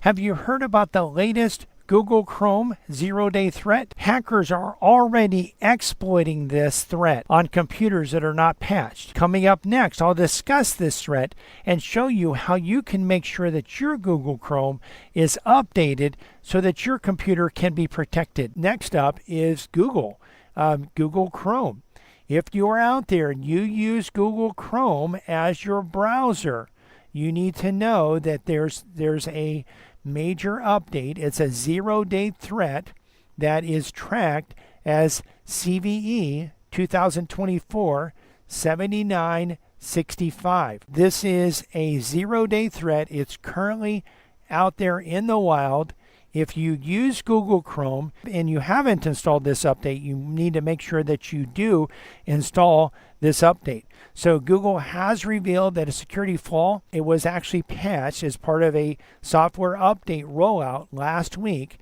Have you heard about the latest Google Chrome zero-day threat? Hackers are already exploiting this threat on computers that are not patched. Coming up next, I'll discuss this threat and show you how you can make sure that your Google Chrome is updated so that your computer can be protected. Next up is Google Chrome. If you are out there and you use Google Chrome as your browser, you need to know that there's a major update. It's a zero-day threat that is tracked as CVE 2024-7965. This is a zero-day threat. It's currently out there in the wild. If you use Google Chrome and you haven't installed this update, you need to make sure that you do install this update. So Google has revealed that a security flaw, it was actually patched as part of a software update rollout last week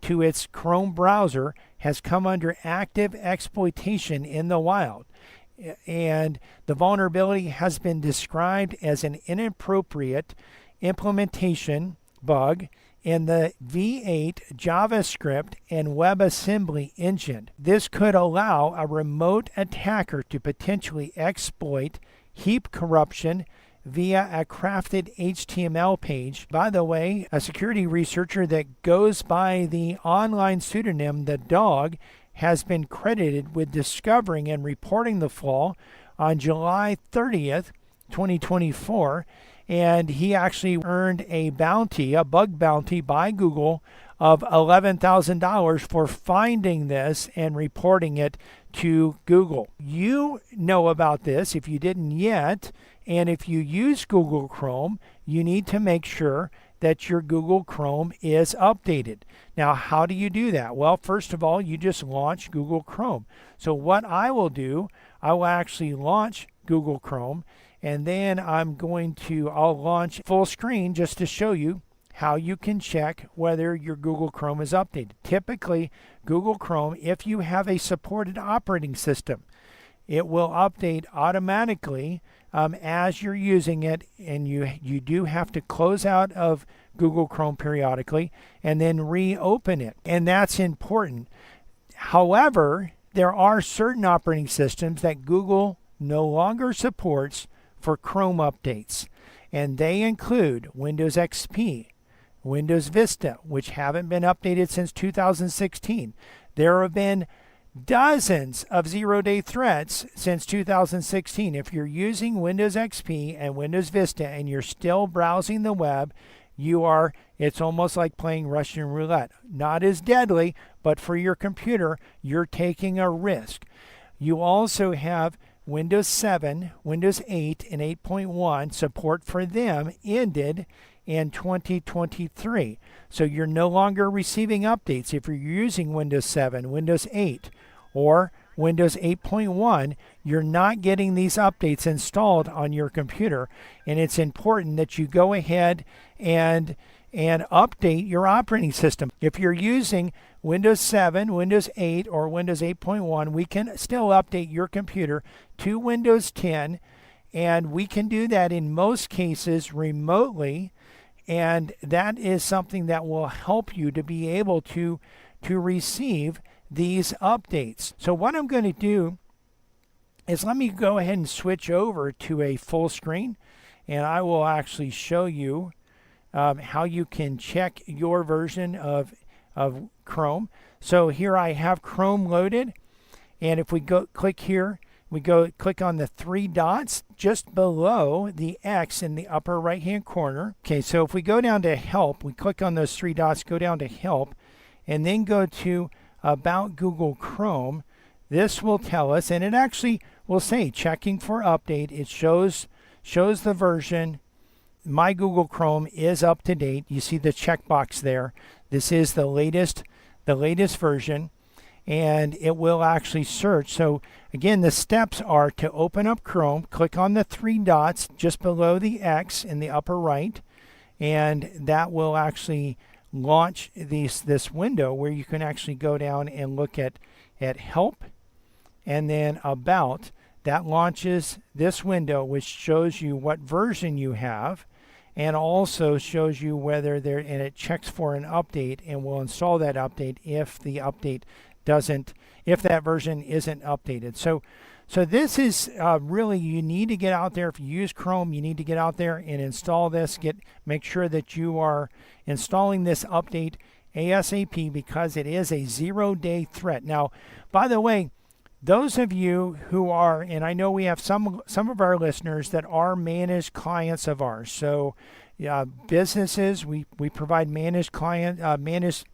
to its Chrome browser, has come under active exploitation in the wild. And the vulnerability has been described as an inappropriate implementation bug in the V8 JavaScript and WebAssembly engine. This could allow a remote attacker to potentially exploit heap corruption via a crafted HTML page. By the way, a security researcher that goes by the online pseudonym The Dog has been credited with discovering and reporting the flaw on July 30th, 2024. And he actually earned a bounty, a bug bounty by Google of $11,000 for finding this and reporting it to Google. You know about this if you didn't yet, and if you use Google Chrome, you need to make sure that your Google Chrome is updated. Now, how do you do that? Well, first of all, you just launch Google Chrome. So what I will do, I will actually launch Google Chrome, and then I'll launch full screen just to show you how you can check whether your Google Chrome is updated. Typically, Google Chrome, if you have a supported operating system, it will update automatically as you're using it, and you do have to close out of Google Chrome periodically and then reopen it, and that's important. However, there are certain operating systems that Google no longer supports for Chrome updates, and they include Windows XP, Windows Vista, which haven't been updated since 2016. There have been dozens of zero-day threats since 2016. If you're using Windows XP and Windows Vista and you're still browsing the web, it's almost like playing Russian roulette. Not as deadly, but for your computer, you're taking a risk. You also have Windows 7, Windows 8, and 8.1 support for them ended in 2023. So you're no longer receiving updates. If you're using Windows 7, Windows 8, or Windows 8.1, you're not getting these updates installed on your computer. And it's important that you go ahead and update your operating system. If you're using Windows 7, Windows 8, or Windows 8.1, we can still update your computer to Windows 10, and we can do that in most cases remotely, and that is something that will help you to be able to receive these updates. So what I'm going to do is let me go ahead and switch over to a full screen, and I will actually show you how you can check your version of Chrome. So here I have Chrome loaded, and if we go click here, we click on the three dots just below the X in the upper right hand corner. Okay, so if we go down to help, we click on those three dots, go down to help, and then go to about Google Chrome. This will tell us, and it actually will say checking for update. It shows the version. My Google Chrome is up to date. You see the checkbox there. This is the latest version, and it will actually search. So again, the steps are to open up Chrome, click on the three dots just below the X in the upper right, and that will actually launch this window where you can actually go down and look at help and then about. That launches this window which shows you what version you have, and also shows you whether there, and it checks for an update and will install that update if the update doesn't, if that version isn't updated. So this is really, you need to get out there. If you use Chrome, you need to get out there and install this. Make sure that you are installing this update ASAP, because it is a 0-day threat. Now, by the way, those of you who are, and I know we have some of our listeners that are managed clients of ours. So businesses, we provide managed updates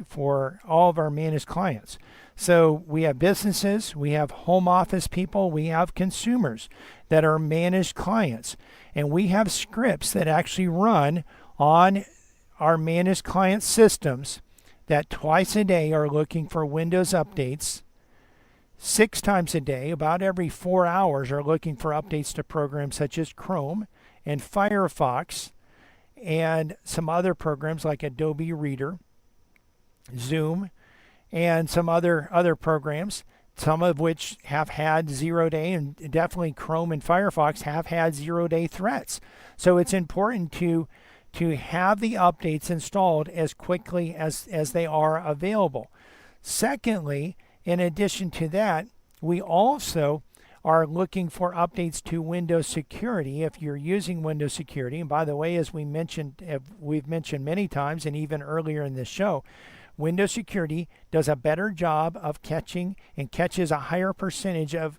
for all of our managed clients. So we have businesses, we have home office people, we have consumers that are managed clients, and we have scripts that actually run on our managed client systems that twice a day are looking for Windows updates. 6 times a day, about every 4 hours, are looking for updates to programs such as Chrome and Firefox and some other programs like Adobe Reader, Zoom, and some other programs, some of which have had 0-day, and definitely Chrome and Firefox have had 0-day threats. So it's important to have the updates installed as quickly as they are available. Secondly, in addition to that, we also are looking for updates to Windows Security if you're using Windows Security. And by the way, as we've mentioned many times, and even earlier in this show, Windows Security does a better job of catching and catches a higher percentage of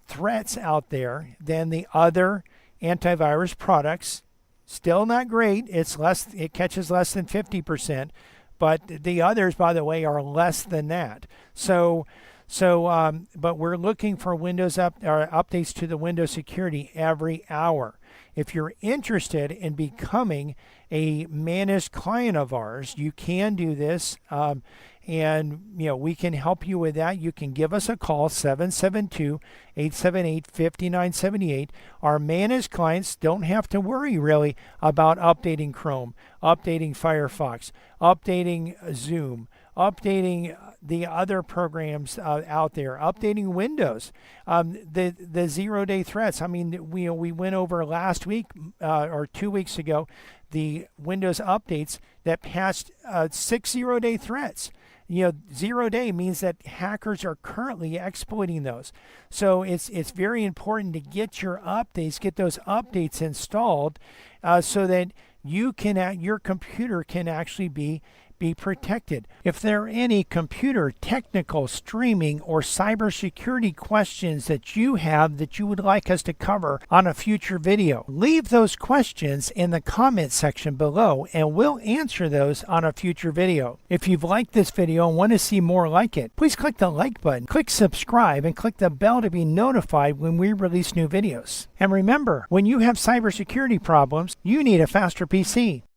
threats out there than the other antivirus products. Still not great. It catches less than 50%. But the others, by the way, are less than that. But we're looking for updates to the Windows Security every hour. If you're interested in becoming a managed client of ours, you can do this, and we can help you with that. You can give us a call, 772-878-5978. Our managed clients don't have to worry really about updating Chrome, updating Firefox, updating Zoom, updating the other programs out there, updating Windows, the 0-day threats. I mean, we went over last week or 2 weeks ago the Windows updates that passed 6 0-day threats. 0-day means that hackers are currently exploiting those. So it's very important to get those updates installed so that your computer can actually be protected. If there are any computer, technical, streaming, or cybersecurity questions that you have that you would like us to cover on a future video, leave those questions in the comment section below and we'll answer those on a future video. If you've liked this video and want to see more like it, please click the like button, click subscribe, and click the bell to be notified when we release new videos. And remember, when you have cybersecurity problems, you need a faster PC.